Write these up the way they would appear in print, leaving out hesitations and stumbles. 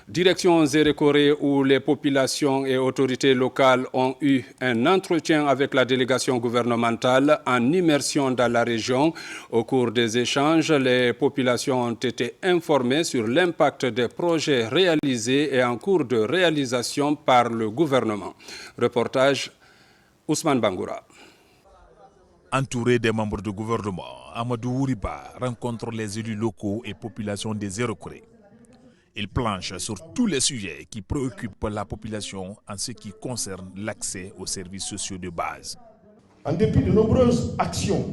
Direction Zérékoré où les populations et autorités locales ont eu un entretien avec la délégation gouvernementale en immersion dans la région. Au cours des échanges, les populations ont été informées sur l'impact des projets réalisés et en cours de réalisation par le gouvernement. Reportage Ousmane Bangoura. Entouré des membres du gouvernement, Amadou Ouriba rencontre les élus locaux et populations des Zérékoré. Il planche sur tous les sujets qui préoccupent la population en ce qui concerne l'accès aux services sociaux de base. En dépit de nombreuses actions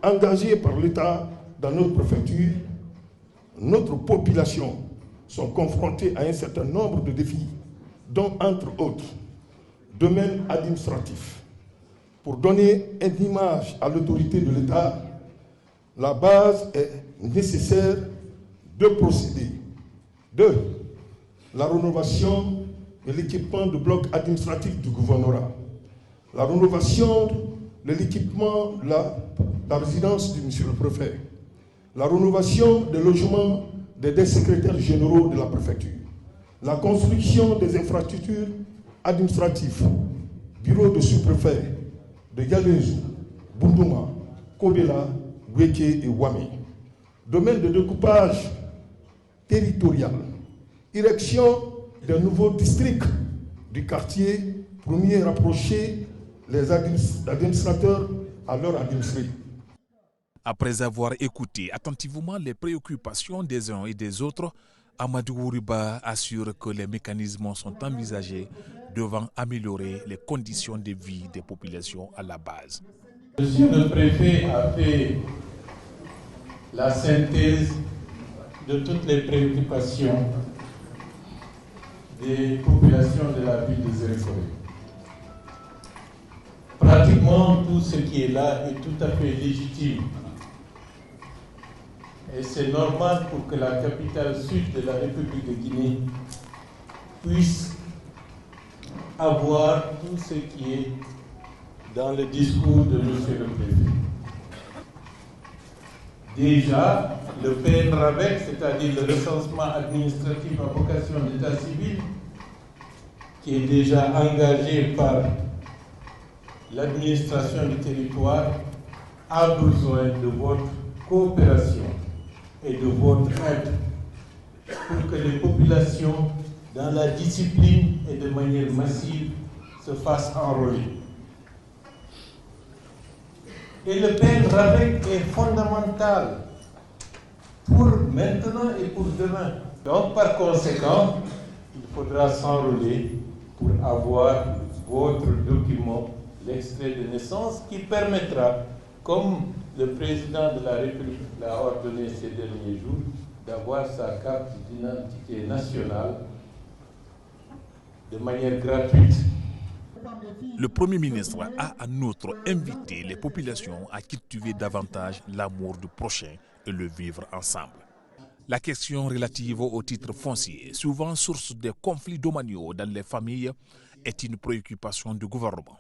engagées par l'État dans notre préfecture, notre population sont confrontées à un certain nombre de défis, dont entre autres, domaine administratif. Pour donner une image à l'autorité de l'État, la base est nécessaire de procéder. 2. La rénovation de l'équipement de bloc administratif du gouvernorat. La rénovation de l'équipement de la résidence du monsieur le préfet. La rénovation des logements des secrétaires généraux de la préfecture. La construction des infrastructures administratives, bureaux de sous-préfet, de Yalézou, Bundouma, Kobela, Weke et Wame. Domaine de découpage territorial, érection d'un nouveau district du quartier pour mieux rapprocher les administrateurs à leurs administrés. Après avoir écouté attentivement les préoccupations des uns et des autres, Amadou Ouriba assure que les mécanismes sont envisagés devant améliorer les conditions de vie des populations à la base. Monsieur le préfet a fait la synthèse de toutes les préoccupations des populations de la ville de Zérékoré. Pratiquement tout ce qui est là est tout à fait légitime. Et c'est normal pour que la capitale sud de la République de Guinée puisse avoir tout ce qui est dans le discours de M. le Préfet. Déjà, le PNRAVEC, c'est-à-dire le recensement administratif à vocation d'état civil, qui est déjà engagé par l'administration du territoire, a besoin de votre coopération et de votre aide pour que les populations, dans la discipline et de manière massive, se fassent enrôler. Et le PNRAVEC est fondamental pour maintenant et pour demain. Donc, par conséquent, il faudra s'enrôler pour avoir votre document, l'extrait de naissance, qui permettra, comme le président de la République l'a ordonné ces derniers jours, d'avoir sa carte d'identité nationale de manière gratuite. Le Premier ministre a en outre invité les populations à cultiver davantage l'amour du prochain et le vivre ensemble. La question relative au titre foncier, souvent source de conflits domaniaux dans les familles, est une préoccupation du gouvernement.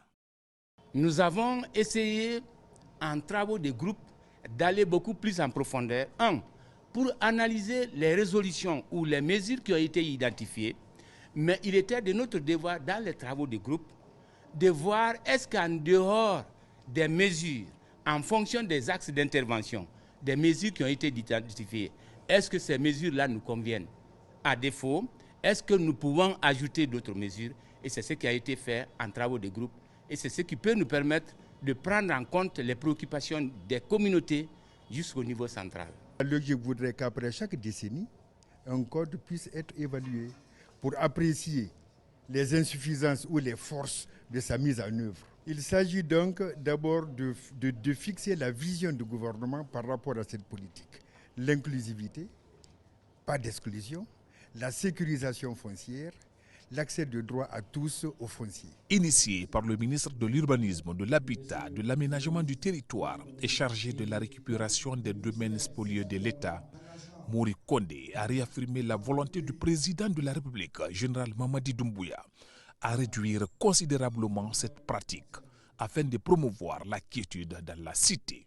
Nous avons essayé, en travaux de groupe, d'aller beaucoup plus en profondeur. Pour analyser les résolutions ou les mesures qui ont été identifiées, mais il était de notre devoir, dans les travaux de groupe, de voir est-ce qu'en dehors des mesures, en fonction des axes d'intervention, des mesures qui ont été identifiées, est-ce que ces mesures-là nous conviennent? À défaut, est-ce que nous pouvons ajouter d'autres mesures? Et c'est ce qui a été fait en travaux de groupe. Et c'est ce qui peut nous permettre de prendre en compte les préoccupations des communautés jusqu'au niveau central. Je voudrais qu'après chaque décennie, un code puisse être évalué pour apprécier les insuffisances ou les forces de sa mise en œuvre. Il s'agit donc d'abord de fixer la vision du gouvernement par rapport à cette politique. L'inclusivité, pas d'exclusion, la sécurisation foncière, l'accès de droit à tous au foncier. Initié par le ministre de l'Urbanisme, de l'Habitat, de l'Aménagement du Territoire et chargé de la récupération des domaines spoliés de l'État, Mori Kondé a réaffirmé la volonté du président de la République, général Mamadi Doumbouya, à réduire considérablement cette pratique afin de promouvoir la quiétude dans la cité.